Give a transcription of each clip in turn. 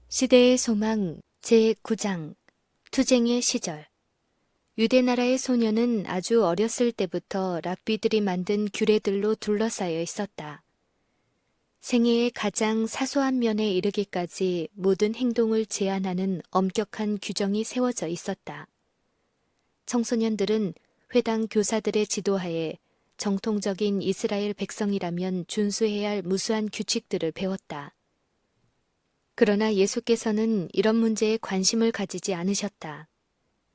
시대의 소망 제9장 투쟁의 시절. 유대 나라의 소녀는 아주 어렸을 때부터 랍비들이 만든 규례들로 둘러싸여 있었다. 생애의 가장 사소한 면에 이르기까지 모든 행동을 제한하는 엄격한 규정이 세워져 있었다. 청소년들은 회당 교사들의 지도하에 정통적인 이스라엘 백성이라면 준수해야 할 무수한 규칙들을 배웠다. 그러나 예수께서는 이런 문제에 관심을 가지지 않으셨다.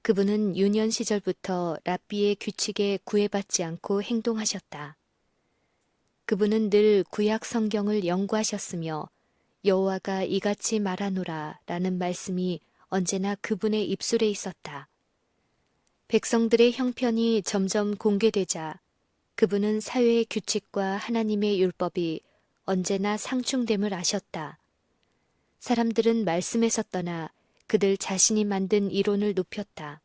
그분은 유년 시절부터 랍비의 규칙에 구애받지 않고 행동하셨다. 그분은 늘 구약 성경을 연구하셨으며 여호와가 이같이 말하노라 라는 말씀이 언제나 그분의 입술에 있었다. 백성들의 형편이 점점 공개되자 그분은 사회의 규칙과 하나님의 율법이 언제나 상충됨을 아셨다. 사람들은 말씀에서 떠나 그들 자신이 만든 이론을 높였다.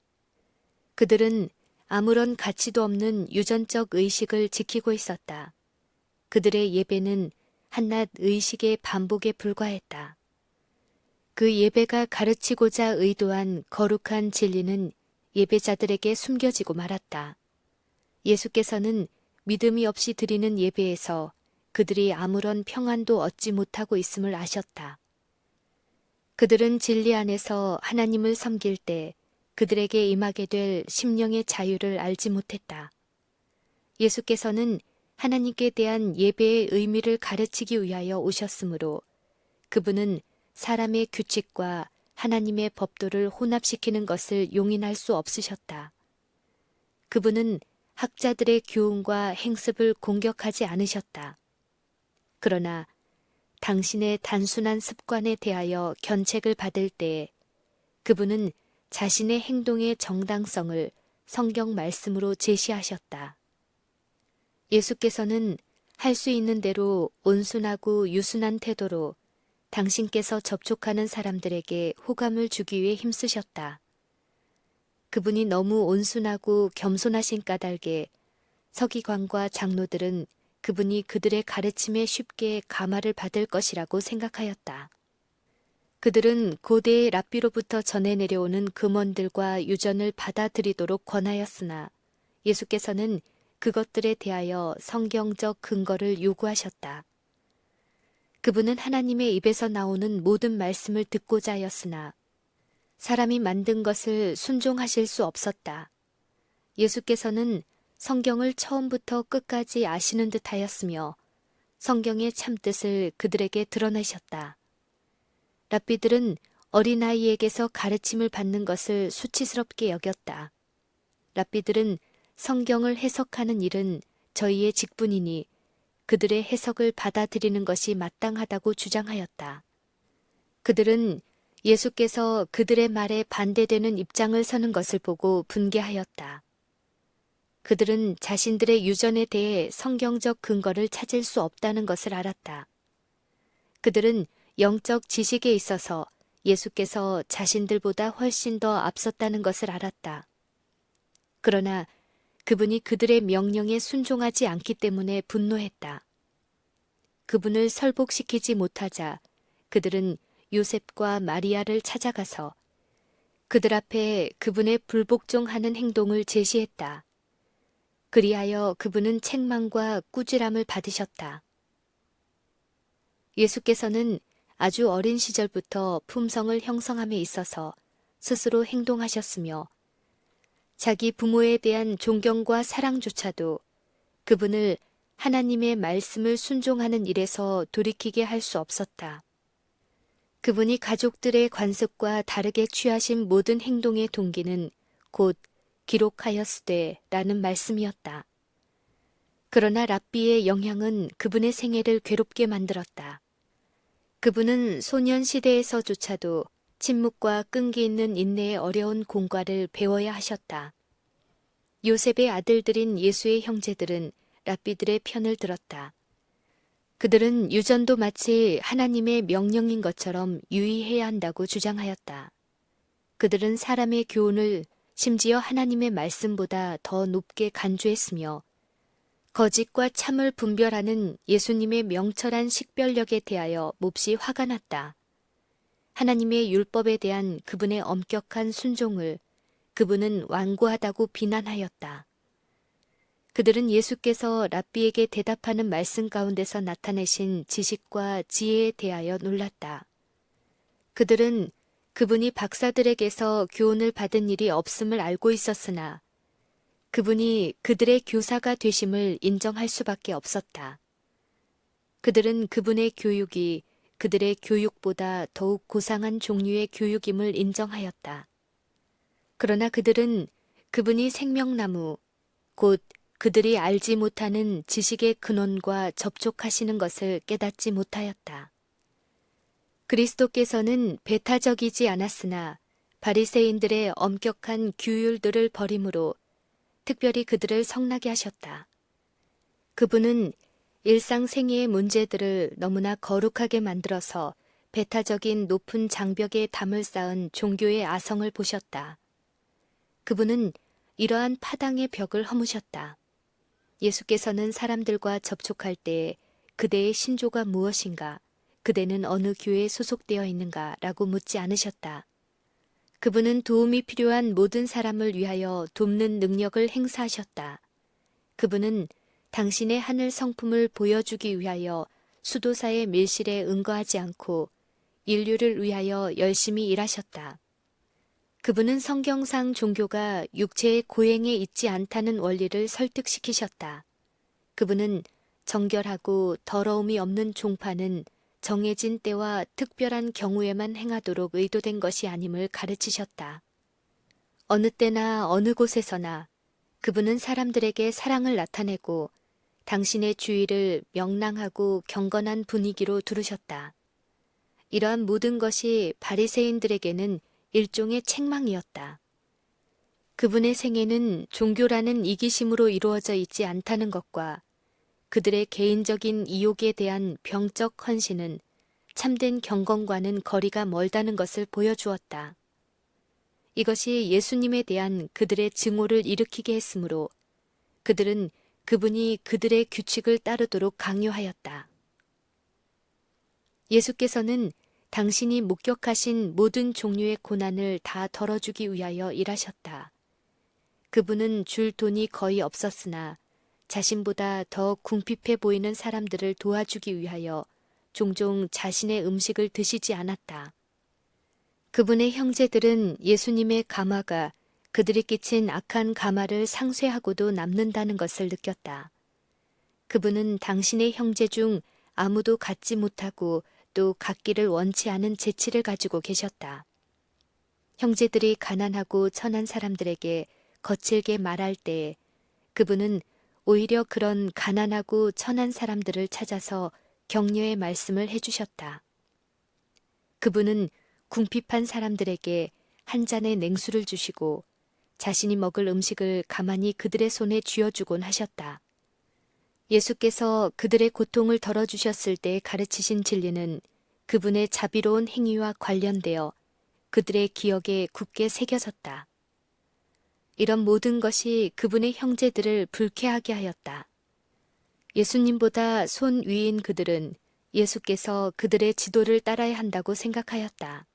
그들은 아무런 가치도 없는 유전적 의식을 지키고 있었다. 그들의 예배는 한낱 의식의 반복에 불과했다. 그 예배가 가르치고자 의도한 거룩한 진리는 예배자들에게 숨겨지고 말았다. 예수께서는 믿음이 없이 드리는 예배에서 그들이 아무런 평안도 얻지 못하고 있음을 아셨다. 그들은 진리 안에서 하나님을 섬길 때 그들에게 임하게 될 심령의 자유를 알지 못했다. 예수께서는 하나님께 대한 예배의 의미를 가르치기 위하여 오셨으므로 그분은 사람의 규칙과 하나님의 법도를 혼합시키는 것을 용인할 수 없으셨다. 그분은 학자들의 교훈과 행습을 공격하지 않으셨다. 그러나 당신의 단순한 습관에 대하여 견책을 받을 때에 그분은 자신의 행동의 정당성을 성경 말씀으로 제시하셨다. 예수께서는 할 수 있는 대로 온순하고 유순한 태도로 당신께서 접촉하는 사람들에게 호감을 주기 위해 힘쓰셨다. 그분이 너무 온순하고 겸손하신 까닭에 서기관과 장로들은 그분이 그들의 가르침에 쉽게 감화를 받을 것이라고 생각하였다. 그들은 고대의 랍비로부터 전해 내려오는 금원들과 유전을 받아들이도록 권하였으나 예수께서는 그것들에 대하여 성경적 근거를 요구하셨다. 그분은 하나님의 입에서 나오는 모든 말씀을 듣고자 하였으나 사람이 만든 것을 순종하실 수 없었다. 예수께서는 성경을 처음부터 끝까지 아시는 듯 하였으며 성경의 참뜻을 그들에게 드러내셨다. 랍비들은 어린아이에게서 가르침을 받는 것을 수치스럽게 여겼다. 랍비들은 성경을 해석하는 일은 저희의 직분이니 그들의 해석을 받아들이는 것이 마땅하다고 주장하였다. 그들은 예수께서 그들의 말에 반대되는 입장을 서는 것을 보고 분개하였다. 그들은 자신들의 유전에 대해 성경적 근거를 찾을 수 없다는 것을 알았다. 그들은 영적 지식에 있어서 예수께서 자신들보다 훨씬 더 앞섰다는 것을 알았다. 그러나 그분이 그들의 명령에 순종하지 않기 때문에 분노했다. 그분을 설복시키지 못하자 그들은 요셉과 마리아를 찾아가서 그들 앞에 그분의 불복종하는 행동을 제시했다. 그리하여 그분은 책망과 꾸지람을 받으셨다. 예수께서는 아주 어린 시절부터 품성을 형성함에 있어서 스스로 행동하셨으며 자기 부모에 대한 존경과 사랑조차도 그분을 하나님의 말씀을 순종하는 일에서 돌이키게 할 수 없었다. 그분이 가족들의 관습과 다르게 취하신 모든 행동의 동기는 곧 기록하였으되 라는 말씀이었다. 그러나 랍비의 영향은 그분의 생애를 괴롭게 만들었다. 그분은 소년 시대에서조차도 침묵과 끈기 있는 인내의 어려운 공과를 배워야 하셨다. 요셉의 아들들인 예수의 형제들은 랍비들의 편을 들었다. 그들은 유전도 마치 하나님의 명령인 것처럼 유의해야 한다고 주장하였다. 그들은 사람의 교훈을 심지어 하나님의 말씀보다 더 높게 간주했으며 거짓과 참을 분별하는 예수님의 명철한 식별력에 대하여 몹시 화가 났다. 하나님의 율법에 대한 그분의 엄격한 순종을 그분은 완고하다고 비난하였다. 그들은 예수께서 랍비에게 대답하는 말씀 가운데서 나타내신 지식과 지혜에 대하여 놀랐다. 그들은 그분이 박사들에게서 교훈을 받은 일이 없음을 알고 있었으나 그분이 그들의 교사가 되심을 인정할 수밖에 없었다. 그들은 그분의 교육이 그들의 교육보다 더욱 고상한 종류의 교육임을 인정하였다. 그러나 그들은 그분이 생명나무, 곧 그들이 알지 못하는 지식의 근원과 접촉하시는 것을 깨닫지 못하였다. 그리스도께서는 배타적이지 않았으나 바리새인들의 엄격한 규율들을 버림으로 특별히 그들을 성나게 하셨다. 그분은 일상생애의 문제들을 너무나 거룩하게 만들어서 배타적인 높은 장벽에 담을 쌓은 종교의 아성을 보셨다. 그분은 이러한 파당의 벽을 허무셨다. 예수께서는 사람들과 접촉할 때에 그대의 신조가 무엇인가, 그대는 어느 교회에 소속되어 있는가 라고 묻지 않으셨다. 그분은 도움이 필요한 모든 사람을 위하여 돕는 능력을 행사하셨다. 그분은 당신의 하늘 성품을 보여주기 위하여 수도사의 밀실에 응거하지 않고 인류를 위하여 열심히 일하셨다. 그분은 성경상 종교가 육체의 고행에 있지 않다는 원리를 설득시키셨다. 그분은 정결하고 더러움이 없는 종파는 정해진 때와 특별한 경우에만 행하도록 의도된 것이 아님을 가르치셨다. 어느 때나 어느 곳에서나 그분은 사람들에게 사랑을 나타내고 당신의 주의를 명랑하고 경건한 분위기로 두르셨다. 이러한 모든 것이 바리새인들에게는 일종의 책망이었다. 그분의 생애는 종교라는 이기심으로 이루어져 있지 않다는 것과 그들의 개인적인 이욕에 대한 병적 헌신은 참된 경건과는 거리가 멀다는 것을 보여주었다. 이것이 예수님에 대한 그들의 증오를 일으키게 했으므로 그들은 그분이 그들의 규칙을 따르도록 강요하였다. 예수께서는 당신이 목격하신 모든 종류의 고난을 다 덜어주기 위하여 일하셨다. 그분은 줄 돈이 거의 없었으나 자신보다 더 궁핍해 보이는 사람들을 도와주기 위하여 종종 자신의 음식을 드시지 않았다. 그분의 형제들은 예수님의 가마가 그들이 끼친 악한 가마를 상쇄하고도 남는다는 것을 느꼈다. 그분은 당신의 형제 중 아무도 갖지 못하고 또 갖기를 원치 않은 재치를 가지고 계셨다. 형제들이 가난하고 천한 사람들에게 거칠게 말할 때에 그분은 오히려 그런 가난하고 천한 사람들을 찾아서 격려의 말씀을 해주셨다. 그분은 궁핍한 사람들에게 한 잔의 냉수를 주시고 자신이 먹을 음식을 가만히 그들의 손에 쥐어주곤 하셨다. 예수께서 그들의 고통을 덜어주셨을 때 가르치신 진리는 그분의 자비로운 행위와 관련되어 그들의 기억에 굳게 새겨졌다. 이런 모든 것이 그분의 형제들을 불쾌하게 하였다. 예수님보다 손 위인 그들은 예수께서 그들의 지도를 따라야 한다고 생각하였다.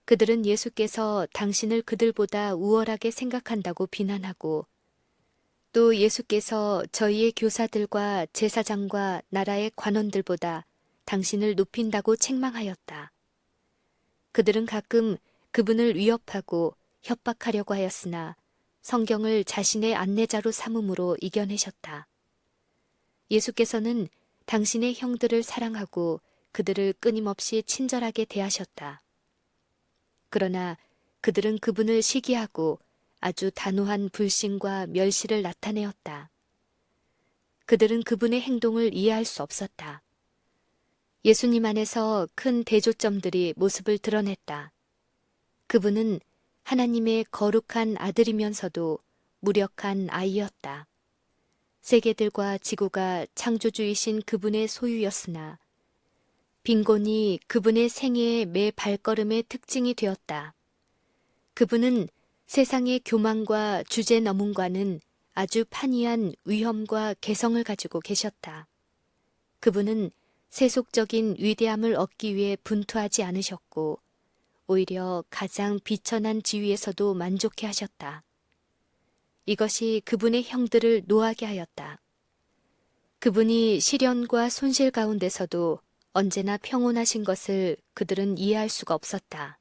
그들은 예수께서 당신을 그들보다 우월하게 생각한다고 비난하고 또 예수께서 저희의 교사들과 제사장과 나라의 관원들보다 당신을 높인다고 책망하였다. 그들은 가끔 그분을 위협하고 협박하려고 하였으나 성경을 자신의 안내자로 삼음으로 이겨내셨다. 예수께서는 당신의 형들을 사랑하고 그들을 끊임없이 친절하게 대하셨다. 그러나 그들은 그분을 시기하고 아주 단호한 불신과 멸시를 나타내었다. 그들은 그분의 행동을 이해할 수 없었다. 예수님 안에서 큰 대조점들이 모습을 드러냈다. 그분은 하나님의 거룩한 아들이면서도 무력한 아이였다. 세계들과 지구가 창조주이신 그분의 소유였으나 빈곤이 그분의 생애의 매 발걸음의 특징이 되었다. 그분은 세상의 교만과 주제넘음과는 아주 판이한 위엄과 개성을 가지고 계셨다. 그분은 세속적인 위대함을 얻기 위해 분투하지 않으셨고 오히려 가장 비천한 지위에서도 만족해 하셨다. 이것이 그분의 형들을 노하게 하였다. 그분이 시련과 손실 가운데서도 언제나 평온하신 것을 그들은 이해할 수가 없었다.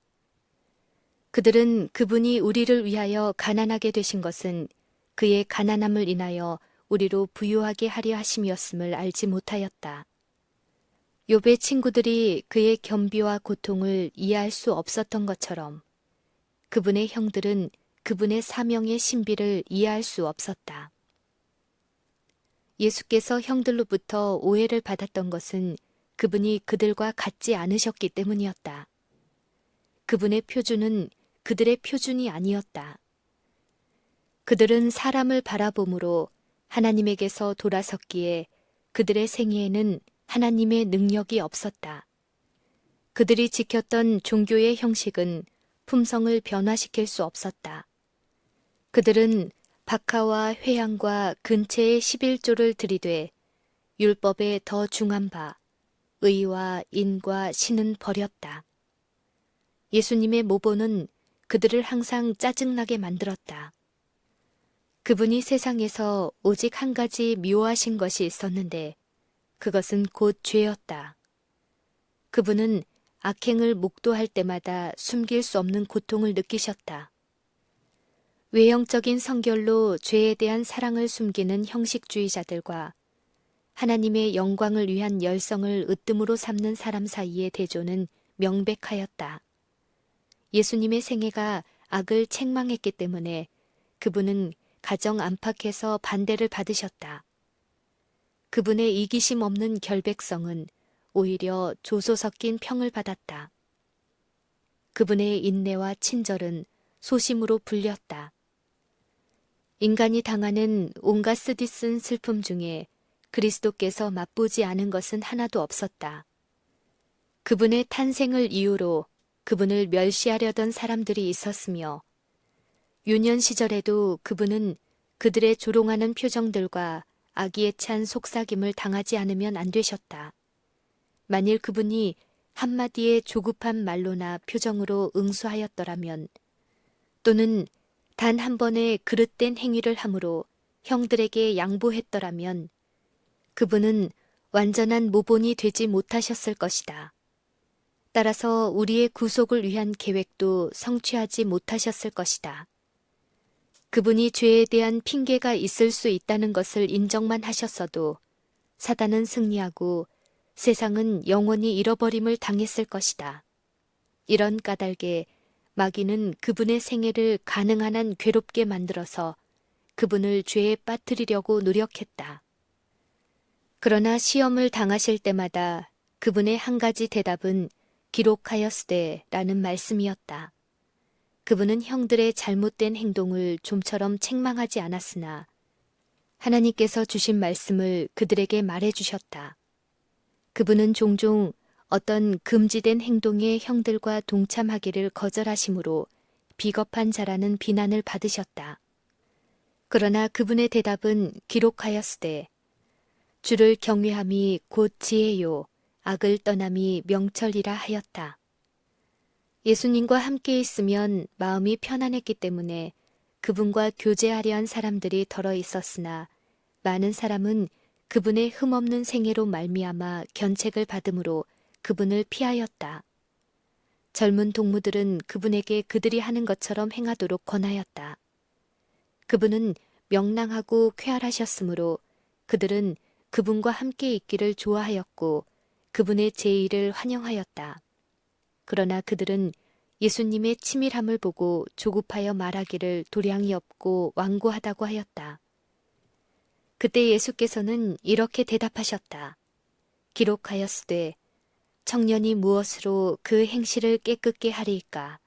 그들은 그분이 우리를 위하여 가난하게 되신 것은 그의 가난함을 인하여 우리로 부유하게 하려 하심이었음을 알지 못하였다. 욥의 친구들이 그의 겸비와 고통을 이해할 수 없었던 것처럼 그분의 형들은 그분의 사명의 신비를 이해할 수 없었다. 예수께서 형들로부터 오해를 받았던 것은 그분이 그들과 같지 않으셨기 때문이었다. 그분의 표준은 그들의 표준이 아니었다. 그들은 사람을 바라봄으로 하나님에게서 돌아섰기에 그들의 생애에는 하나님의 능력이 없었다. 그들이 지켰던 종교의 형식은 품성을 변화시킬 수 없었다. 그들은 박하와 회양과 근체의 11조를 들이되 율법에 더 중한 바 의와 인과 신은 버렸다. 예수님의 모본은 그들을 항상 짜증나게 만들었다. 그분이 세상에서 오직 한 가지 미워하신 것이 있었는데 그것은 곧 죄였다. 그분은 악행을 목도할 때마다 숨길 수 없는 고통을 느끼셨다. 외형적인 성결로 죄에 대한 사랑을 숨기는 형식주의자들과 하나님의 영광을 위한 열성을 으뜸으로 삼는 사람 사이의 대조는 명백하였다. 예수님의 생애가 악을 책망했기 때문에 그분은 가정 안팎에서 반대를 받으셨다. 그분의 이기심 없는 결백성은 오히려 조소 섞인 평을 받았다. 그분의 인내와 친절은 소심으로 불렸다. 인간이 당하는 온갖 쓰디쓴 슬픔 중에 그리스도께서 맛보지 않은 것은 하나도 없었다. 그분의 탄생을 이유로 그분을 멸시하려던 사람들이 있었으며 유년 시절에도 그분은 그들의 조롱하는 표정들과 악의에 찬 속삭임을 당하지 않으면 안 되셨다. 만일 그분이 한마디의 조급한 말로나 표정으로 응수하였더라면 또는 단 한 번의 그릇된 행위를 함으로 형들에게 양보했더라면 그분은 완전한 모본이 되지 못하셨을 것이다. 따라서 우리의 구속을 위한 계획도 성취하지 못하셨을 것이다. 그분이 죄에 대한 핑계가 있을 수 있다는 것을 인정만 하셨어도 사단은 승리하고 세상은 영원히 잃어버림을 당했을 것이다. 이런 까닭에 마귀는 그분의 생애를 가능한 한 괴롭게 만들어서 그분을 죄에 빠뜨리려고 노력했다. 그러나 시험을 당하실 때마다 그분의 한 가지 대답은 기록하였으되라는 말씀이었다. 그분은 형들의 잘못된 행동을 좀처럼 책망하지 않았으나 하나님께서 주신 말씀을 그들에게 말해주셨다. 그분은 종종 어떤 금지된 행동에 형들과 동참하기를 거절하심으로 비겁한 자라는 비난을 받으셨다. 그러나 그분의 대답은 기록하였으되 주를 경외함이 곧 지혜요 악을 떠남이 명철이라 하였다. 예수님과 함께 있으면 마음이 편안했기 때문에 그분과 교제하려 한 사람들이 덜어 있었으나 많은 사람은 그분의 흠없는 생애로 말미암아 견책을 받음으로 그분을 피하였다. 젊은 동무들은 그분에게 그들이 하는 것처럼 행하도록 권하였다. 그분은 명랑하고 쾌활하셨으므로 그들은 그분과 함께 있기를 좋아하였고 그분의 제의를 환영하였다. 그러나 그들은 예수님의 치밀함을 보고 조급하여 말하기를 도량이 없고 완고하다고 하였다. 그때 예수께서는 이렇게 대답하셨다. 기록하였으되 청년이 무엇으로 그 행실을 깨끗게 하리이까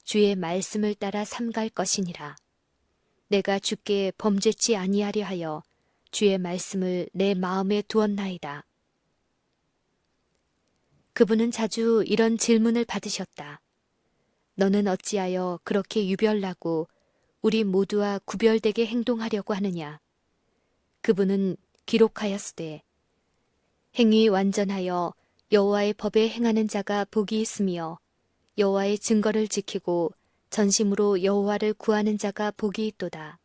주의 말씀을 따라 삼갈 것이니라. 내가 주께 범죄치 아니하려 하여 주의 말씀을 내 마음에 두었나이다. 그분은 자주 이런 질문을 받으셨다. 너는 어찌하여 그렇게 유별나고 우리 모두와 구별되게 행동하려고 하느냐? 그분은 기록하였으되 행위 완전하여 여호와의 법에 행하는 자가 복이 있으며 여호와의 증거를 지키고 전심으로 여호와를 구하는 자가 복이 있도다.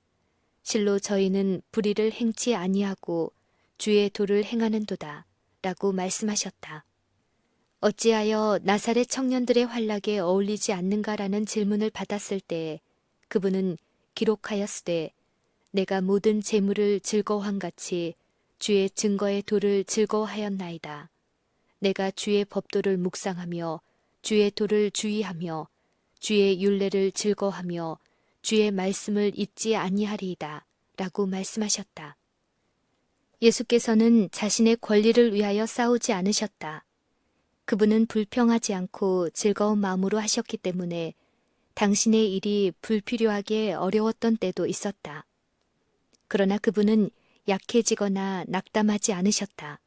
실로 저희는 불의를 행치 아니하고 주의 도를 행하는도다. 라고 말씀하셨다. 어찌하여 나사렛 청년들의 활락에 어울리지 않는가라는 질문을 받았을 때 그분은 기록하였으되 내가 모든 재물을 즐거워한 같이 주의 증거의 도를 즐거워하였나이다. 내가 주의 법도를 묵상하며 주의 도를 주의하며 주의 율례를 즐거워하며 주의 말씀을 잊지 아니하리이다. 라고 말씀하셨다. 예수께서는 자신의 권리를 위하여 싸우지 않으셨다. 그분은 불평하지 않고 즐거운 마음으로 하셨기 때문에 당신의 일이 불필요하게 어려웠던 때도 있었다. 그러나 그분은 약해지거나 낙담하지 않으셨다.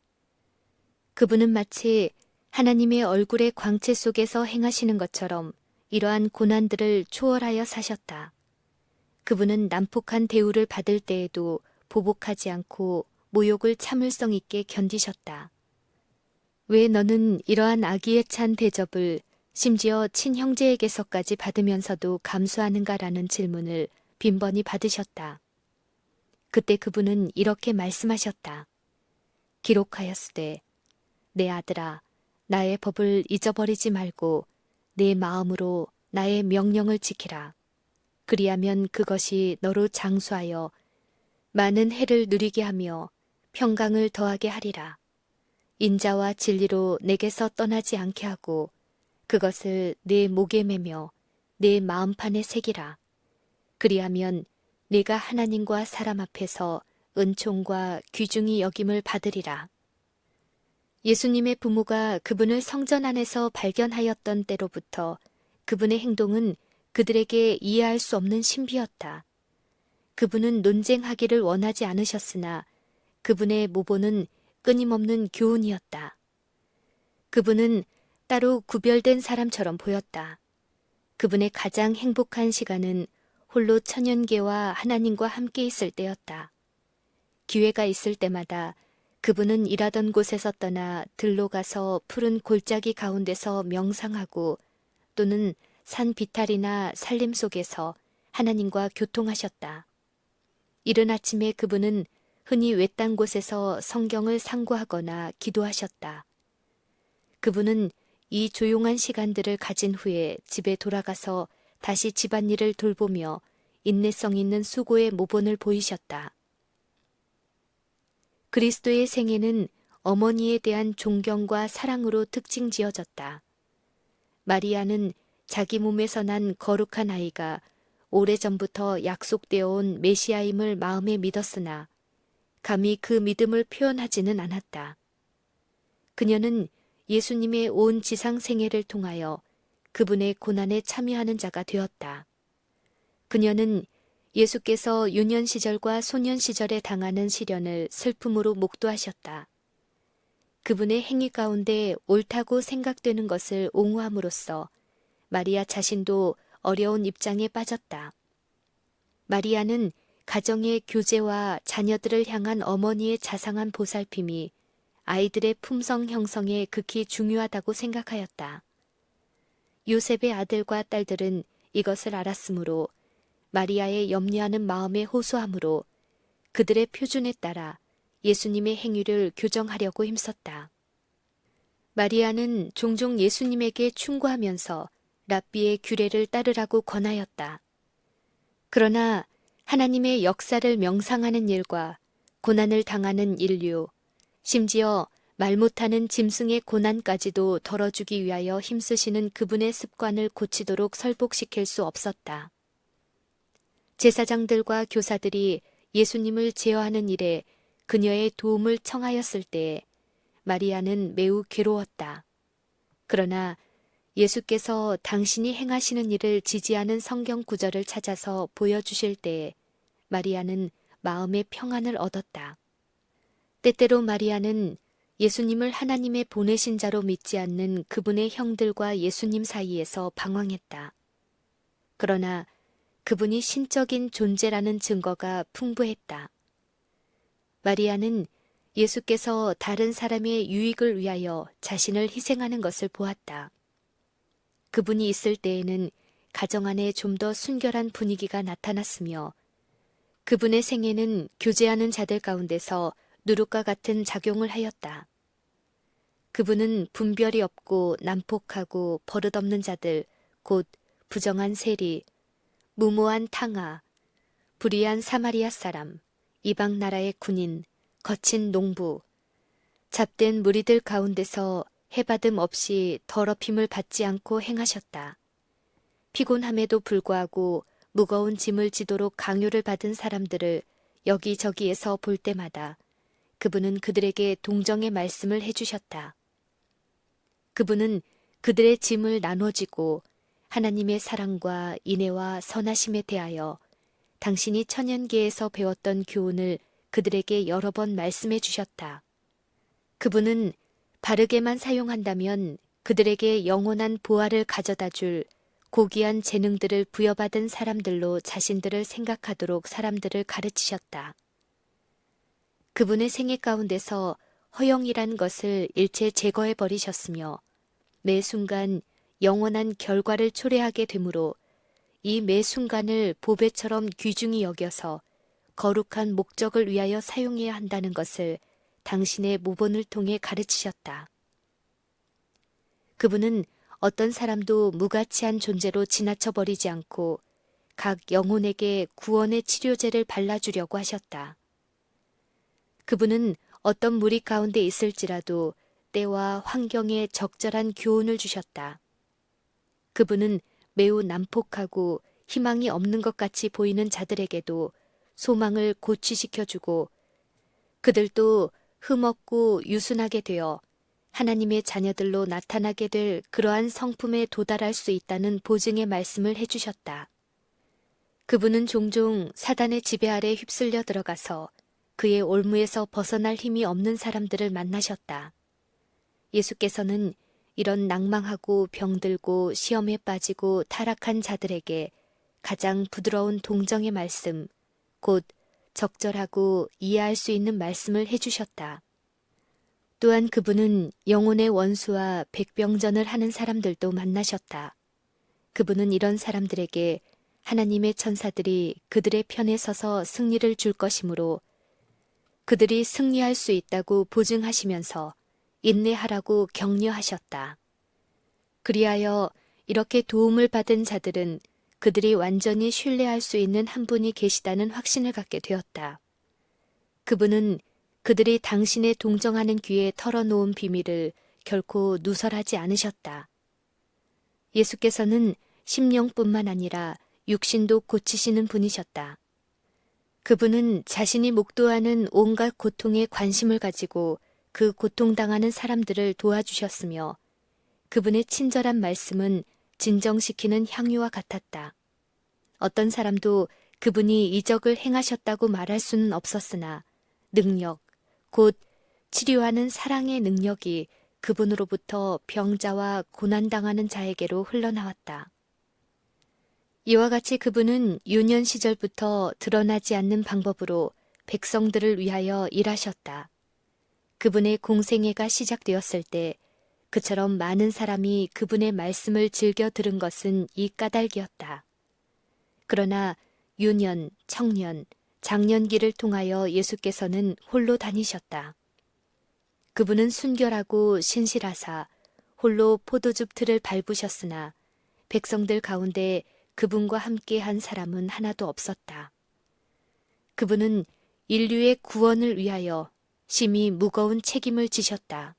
그분은 마치 하나님의 얼굴의 광채 속에서 행하시는 것처럼 이러한 고난들을 초월하여 사셨다. 그분은 난폭한 대우를 받을 때에도 보복하지 않고 모욕을 참을성 있게 견디셨다. 왜 너는 이러한 악의에 찬 대접을 심지어 친형제에게서까지 받으면서도 감수하는가라는 질문을 빈번히 받으셨다. 그때 그분은 이렇게 말씀하셨다. 기록하였으되 내 아들아 나의 법을 잊어버리지 말고 내 마음으로 나의 명령을 지키라. 그리하면 그것이 너로 장수하여 많은 해를 누리게 하며 평강을 더하게 하리라. 인자와 진리로 내게서 떠나지 않게 하고 그것을 내 목에 매며 내 마음판에 새기라. 그리하면 네가 하나님과 사람 앞에서 은총과 귀중히 여김을 받으리라. 예수님의 부모가 그분을 성전 안에서 발견하였던 때로부터 그분의 행동은 그들에게 이해할 수 없는 신비였다. 그분은 논쟁하기를 원하지 않으셨으나 그분의 모보는 끊임없는 교훈이었다. 그분은 따로 구별된 사람처럼 보였다. 그분의 가장 행복한 시간은 홀로 천연계와 하나님과 함께 있을 때였다. 기회가 있을 때마다 그분은 일하던 곳에서 떠나 들로 가서 푸른 골짜기 가운데서 명상하고 또는 산 비탈이나 산림 속에서 하나님과 교통하셨다. 이른 아침에 그분은 흔히 외딴 곳에서 성경을 상고하거나 기도하셨다. 그분은 이 조용한 시간들을 가진 후에 집에 돌아가서 다시 집안일을 돌보며 인내성 있는 수고의 모본을 보이셨다. 그리스도의 생애는 어머니에 대한 존경과 사랑으로 특징 지어졌다. 마리아는 자기 몸에서 난 거룩한 아이가 오래전부터 약속되어 온 메시아임을 마음에 믿었으나 감히 그 믿음을 표현하지는 않았다. 그녀는 예수님의 온 지상 생애를 통하여 그분의 고난에 참여하는 자가 되었다. 그녀는 예수께서 유년 시절과 소년 시절에 당하는 시련을 슬픔으로 목도하셨다. 그분의 행위 가운데 옳다고 생각되는 것을 옹호함으로써 마리아 자신도 어려운 입장에 빠졌다. 마리아는 가정의 교제와 자녀들을 향한 어머니의 자상한 보살핌이 아이들의 품성 형성에 극히 중요하다고 생각하였다. 요셉의 아들과 딸들은 이것을 알았으므로 마리아의 염려하는 마음에 호소함으로 그들의 표준에 따라 예수님의 행위를 교정하려고 힘썼다. 마리아는 종종 예수님에게 충고하면서 랍비의 규례를 따르라고 권하였다. 그러나 하나님의 역사를 명상하는 일과 고난을 당하는 인류, 심지어 말 못하는 짐승의 고난까지도 덜어주기 위하여 힘쓰시는 그분의 습관을 고치도록 설복시킬 수 없었다. 제사장들과 교사들이 예수님을 제어하는 일에 그녀의 도움을 청하였을 때에 마리아는 매우 괴로웠다. 그러나 예수께서 당신이 행하시는 일을 지지하는 성경 구절을 찾아서 보여주실 때에 마리아는 마음의 평안을 얻었다. 때때로 마리아는 예수님을 하나님의 보내신 자로 믿지 않는 그분의 형들과 예수님 사이에서 방황했다. 그러나 그분이 신적인 존재라는 증거가 풍부했다. 마리아는 예수께서 다른 사람의 유익을 위하여 자신을 희생하는 것을 보았다. 그분이 있을 때에는 가정 안에 좀 더 순결한 분위기가 나타났으며 그분의 생애는 교제하는 자들 가운데서 누룩과 같은 작용을 하였다. 그분은 분별이 없고 난폭하고 버릇없는 자들, 곧 부정한 세리, 무모한 탕아, 불의한 사마리아 사람, 이방 나라의 군인, 거친 농부, 잡된 무리들 가운데서 해받음 없이 더럽힘을 받지 않고 행하셨다. 피곤함에도 불구하고 무거운 짐을 지도록 강요를 받은 사람들을 여기저기에서 볼 때마다 그분은 그들에게 동정의 말씀을 해주셨다. 그분은 그들의 짐을 나눠지고 하나님의 사랑과 인애와 선하심에 대하여 당신이 천연계에서 배웠던 교훈을 그들에게 여러 번 말씀해 주셨다. 그분은 바르게만 사용한다면 그들에게 영원한 보화를 가져다 줄 고귀한 재능들을 부여받은 사람들로 자신들을 생각하도록 사람들을 가르치셨다. 그분의 생애 가운데서 허영이란 것을 일체 제거해 버리셨으며 매 순간 영원한 결과를 초래하게 되므로 이 매 순간을 보배처럼 귀중히 여겨서 거룩한 목적을 위하여 사용해야 한다는 것을 당신의 모본을 통해 가르치셨다. 그분은 어떤 사람도 무가치한 존재로 지나쳐 버리지 않고 각 영혼에게 구원의 치료제를 발라주려고 하셨다. 그분은 어떤 무리 가운데 있을지라도 때와 환경에 적절한 교훈을 주셨다. 그분은 매우 난폭하고 희망이 없는 것 같이 보이는 자들에게도 소망을 고취시켜주고 그들도 흠없고 유순하게 되어 하나님의 자녀들로 나타나게 될 그러한 성품에 도달할 수 있다는 보증의 말씀을 해주셨다. 그분은 종종 사단의 지배 아래 휩쓸려 들어가서 그의 올무에서 벗어날 힘이 없는 사람들을 만나셨다. 예수께서는 이런 낭망하고 병들고 시험에 빠지고 타락한 자들에게 가장 부드러운 동정의 말씀, 곧 적절하고 이해할 수 있는 말씀을 해주셨다. 또한 그분은 영혼의 원수와 백병전을 하는 사람들도 만나셨다. 그분은 이런 사람들에게 하나님의 천사들이 그들의 편에 서서 승리를 줄 것이므로 그들이 승리할 수 있다고 보증하시면서 인내하라고 격려하셨다. 그리하여 이렇게 도움을 받은 자들은 그들이 완전히 신뢰할 수 있는 한 분이 계시다는 확신을 갖게 되었다. 그분은 그들이 당신의 동정하는 귀에 털어놓은 비밀을 결코 누설하지 않으셨다. 예수께서는 심령뿐만 아니라 육신도 고치시는 분이셨다. 그분은 자신이 목도하는 온갖 고통에 관심을 가지고 그 고통당하는 사람들을 도와주셨으며 그분의 친절한 말씀은 진정시키는 향유와 같았다. 어떤 사람도 그분이 이적을 행하셨다고 말할 수는 없었으나 능력, 곧 치료하는 사랑의 능력이 그분으로부터 병자와 고난당하는 자에게로 흘러나왔다. 이와 같이 그분은 유년 시절부터 드러나지 않는 방법으로 백성들을 위하여 일하셨다. 그분의 공생애가 시작되었을 때 그처럼 많은 사람이 그분의 말씀을 즐겨 들은 것은 이 까닭이었다. 그러나 유년, 청년, 장년기를 통하여 예수께서는 홀로 다니셨다. 그분은 순결하고 신실하사 홀로 포도즙 틀을 밟으셨으나 백성들 가운데 그분과 함께 한 사람은 하나도 없었다. 그분은 인류의 구원을 위하여 심히 무거운 책임을 지셨다.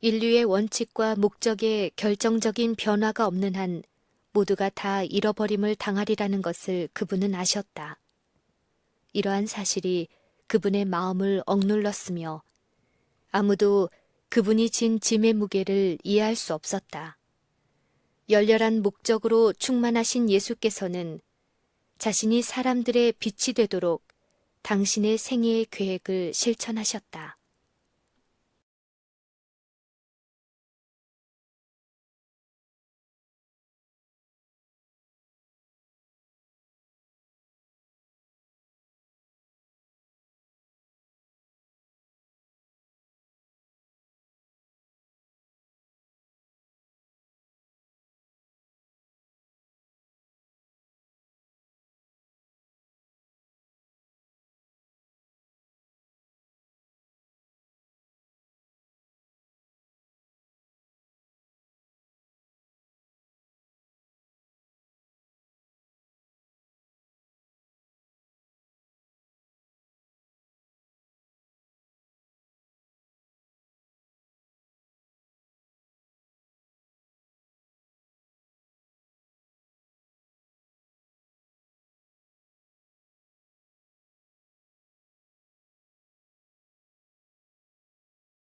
인류의 원칙과 목적에 결정적인 변화가 없는 한 모두가 다 잃어버림을 당하리라는 것을 그분은 아셨다. 이러한 사실이 그분의 마음을 억눌렀으며 아무도 그분이 진 짐의 무게를 이해할 수 없었다. 열렬한 목적으로 충만하신 예수께서는 자신이 사람들의 빛이 되도록 당신의 생애의 계획을 실천하셨다.